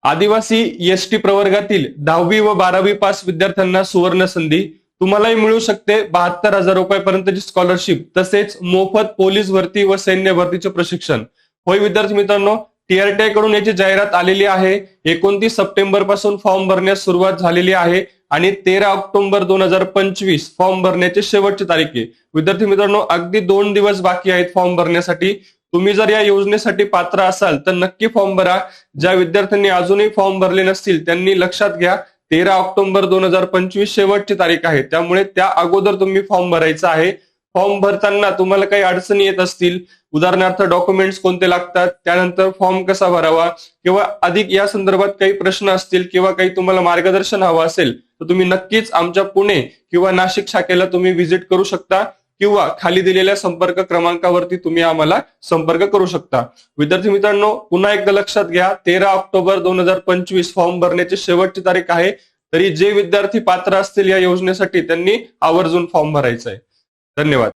आदिवासी एसटी प्रवर्गातील 10वी व 12वी पास विद्यार्थ्यांना सुवर्ण संधी, तुम्हालाही मिळू शकते 72,000 रुपयापर्यंतची स्कॉलरशिप, तसेच मोफत पोलीस भरती व सैन्य भरतीचे प्रशिक्षण. होय विद्यार्थी मित्रांनो, टीआरटीआय कडून याची जाहिरात आलेली आहे. 29 सप्टेंबर पासून फॉर्म भरण्यास सुरुवात झालेली आहे आणि 13 ऑक्टोबर 2025 फॉर्म भरण्याची शेवटची तारीख आहे. विद्यार्थी मित्रांनो, अगदी 2 दिवस बाकी आहेत फॉर्म भरण्यासाठी. तुम्ही जर या योजनेसाठी पात्र असाल तर नक्की फॉर्म भरा. ज्या विद्यार्थ्यांनी अजूनही फॉर्म भरले नसतील त्यांनी लक्षात घ्या, 13 ऑक्टोबर 2025 शेवटची तारीख आहे. त्यामुळे त्या अगोदर तुम्ही फॉर्म भरायचा आहे. फॉर्म भरताना तुम्हाला काही अडचणी येत असतील, उदाहरणार्थ डॉक्युमेंट्स कोणते लागतात, त्यानंतर फॉर्म कसा भरावा, किंवा अधिक या संदर्भात काही प्रश्न असतील किंवा काही तुम्हाला मार्गदर्शन हवं असेल तर तुम्ही नक्कीच आमच्या पुणे किंवा नाशिक शाखेला तुम्ही व्हिजिट करू शकता किंवा खाली दिलेल्या संपर्क क्रमांकावरती तुम्ही आम्हाला संपर्क करू शकता. विद्यार्थी मित्रांनो, पुन्हा एकदा लक्षात घ्या, 13 ऑक्टोबर 2025 फॉर्म भरण्याची शेवटची तारीख आहे. तरी जे विद्यार्थी पात्र असतील या योजनेसाठी त्यांनी आवर्जून फॉर्म भरायचा आहे. धन्यवाद.